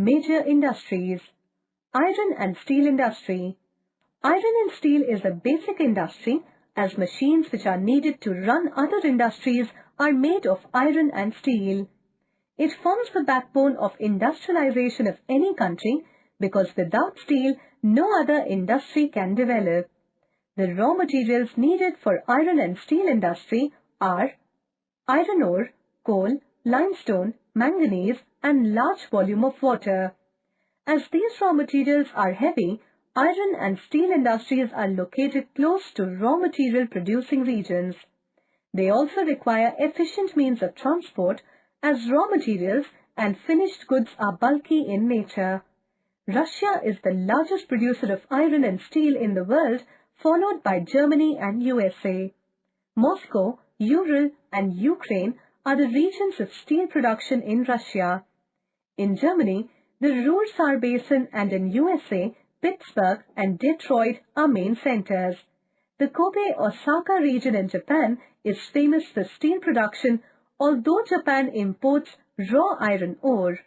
Major industries. Iron and steel industry. Iron and steel is a basic industry as machines which are needed to run other industries are made of iron and steel. It forms the backbone of industrialization of any country because without steel no other industry can develop. The raw materials needed for iron and steel industry are iron ore, coal, limestone, manganese and large volume of water. As these raw materials are heavy, iron and steel industries are located close to raw material producing regions. They also require efficient means of transport as raw materials and finished goods are bulky in nature. Russia is the largest producer of iron and steel in the world, followed by Germany and USA. Moscow, Ural and Ukraine are the regions of steel production in Russia. In Germany, the Ruhr-Saar Basin and in USA, Pittsburgh and Detroit are main centers. The Kobe-Osaka region in Japan is famous for steel production, although Japan imports raw iron ore.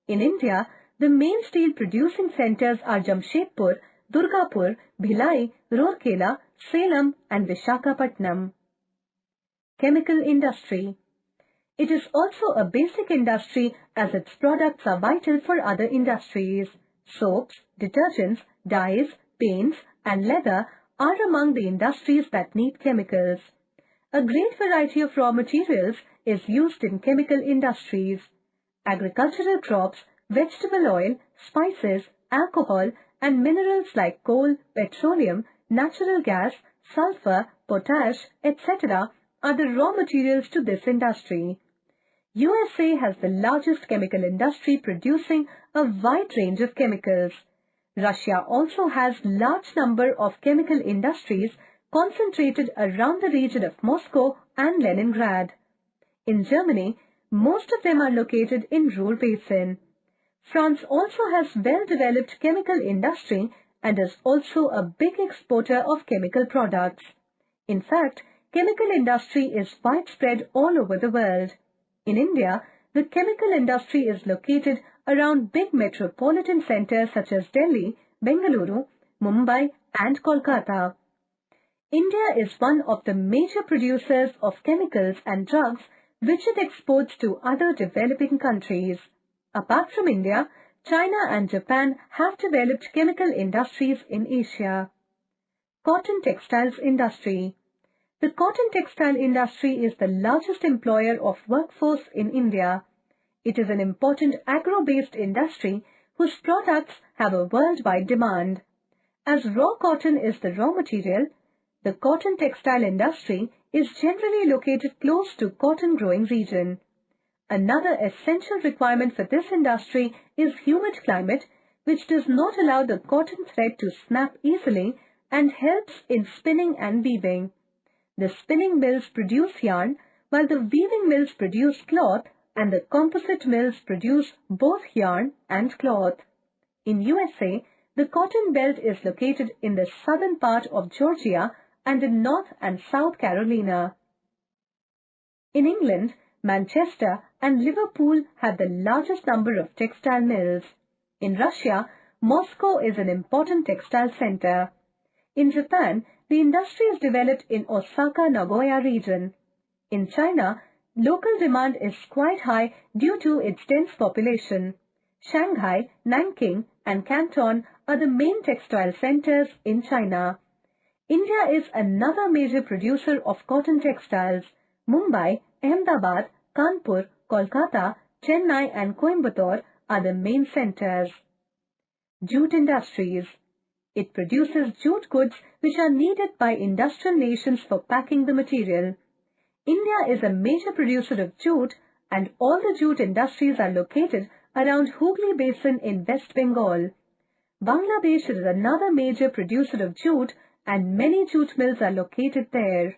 In India, the main steel producing centers are Jamshedpur, Durgapur, Bhilai, Rourkela, Salem and Visakhapatnam. Chemical industry. It is also a basic industry as its products are vital for other industries. Soaps, detergents, dyes, paints and leather are among the industries that need chemicals. A great variety of raw materials is used in chemical industries. Agricultural crops, vegetable oil, spices, alcohol and minerals like coal, petroleum, natural gas, sulfur, potash, etc. are the raw materials to this industry. USA has the largest chemical industry producing a wide range of chemicals. Russia also has large number of chemical industries concentrated around the region of Moscow and Leningrad. In Germany, most of them are located in Ruhr Basin. France also has well-developed chemical industry and is also a big exporter of chemical products. In fact, chemical industry is widespread all over the world. In India, the chemical industry is located around big metropolitan centers such as Delhi, Bengaluru, Mumbai and Kolkata. India is one of the major producers of chemicals and drugs which it exports to other developing countries. Apart from India, China and Japan have developed chemical industries in Asia. Cotton textiles industry. The cotton textile industry is the largest employer of workforce in India. It is an important agro-based industry whose products have a worldwide demand. As raw cotton is the raw material, the cotton textile industry is generally located close to cotton growing region. Another essential requirement for this industry is humid climate, which does not allow the cotton thread to snap easily and helps in spinning and weaving. The spinning mills produce yarn, while the weaving mills produce cloth and the composite mills produce both yarn and cloth. In USA, the cotton belt is located in the southern part of Georgia and in North and South Carolina. In England, Manchester and Liverpool have the largest number of textile mills. In Russia, Moscow is an important textile center. In Japan, the industry is developed in Osaka-Nagoya region. In China, local demand is quite high due to its dense population. Shanghai, Nanking and Canton are the main textile centers in China. India is another major producer of cotton textiles. Mumbai, Ahmedabad, Kanpur, Kolkata, Chennai and Coimbatore are the main centers. Jute industries. It produces jute goods which are needed by industrial nations for packing the material. India is a major producer of jute and all the jute industries are located around Hooghly Basin in West Bengal. Bangladesh is another major producer of jute and many jute mills are located there.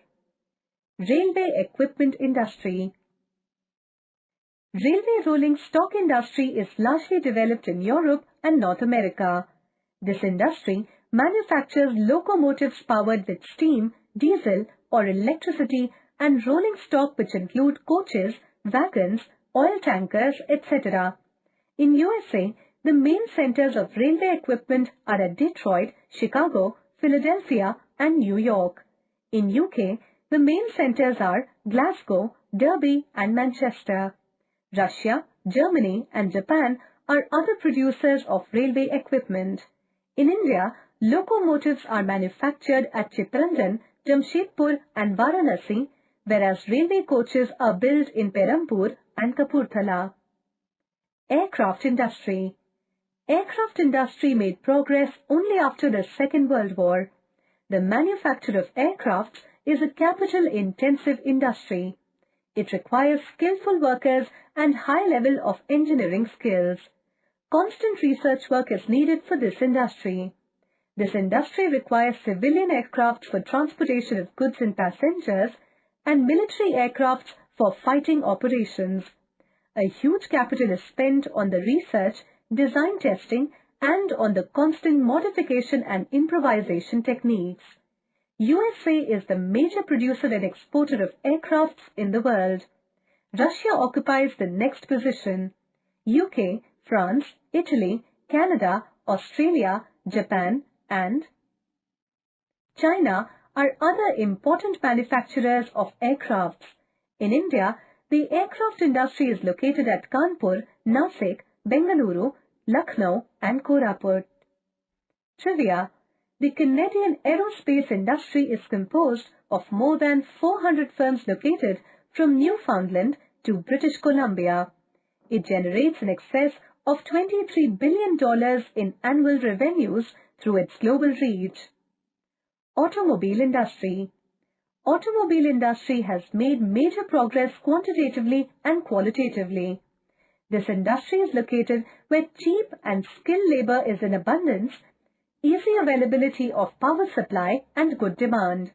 Railway equipment industry. Railway rolling stock industry is largely developed in Europe and North America. This industry manufactures locomotives powered with steam, diesel or electricity and rolling stock which include coaches, wagons, oil tankers, etc. In USA, the main centers of railway equipment are at Detroit, Chicago, Philadelphia and New York. In UK, the main centers are Glasgow, Derby and Manchester. Russia, Germany and Japan are other producers of railway equipment. In India, locomotives are manufactured at Chittaranjan, Jamshedpur and Varanasi, whereas railway coaches are built in Perampur and Kapurthala. Aircraft industry. Aircraft industry made progress only after the Second World War. The manufacture of aircraft is a capital-intensive industry. It requires skillful workers and high level of engineering skills. Constant research work is needed for this industry. This industry requires civilian aircraft for transportation of goods and passengers and military aircraft for fighting operations. A huge capital is spent on the research, design testing and on the constant modification and improvisation techniques. USA is the major producer and exporter of aircrafts in the world. Russia occupies the next position. UK, France, Italy, Canada, Australia, Japan and China are other important manufacturers of aircrafts. In India, the aircraft industry is located at Kanpur, Nasik, Bengaluru, Lucknow and Koraput. Trivia. The Canadian aerospace industry is composed of more than 400 firms located from Newfoundland to British Columbia. It generates in excess of $23 billion in annual revenues through its global reach. Automobile industry. Automobile industry has made major progress quantitatively and qualitatively. This industry is located where cheap and skilled labor is in abundance, easy availability of power supply and good demand.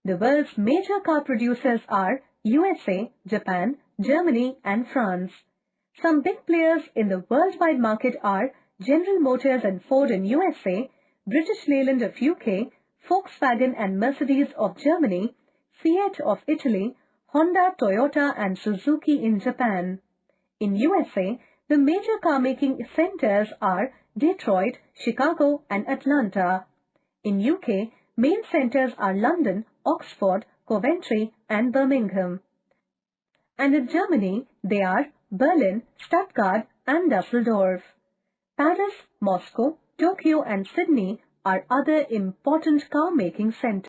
The world's major car producers are USA, Japan, Germany and France. Some big players in the worldwide market are General Motors and Ford in USA, British Leyland of UK, Volkswagen and Mercedes of Germany, Fiat of Italy, Honda, Toyota and Suzuki in Japan. In USA, the major car-making centers are Detroit, Chicago and Atlanta. In UK, main centers are London, Oxford, Coventry and Birmingham. And in Germany, they are Berlin, Stuttgart and Dusseldorf. Paris, Moscow, Tokyo and Sydney are other important car-making centers.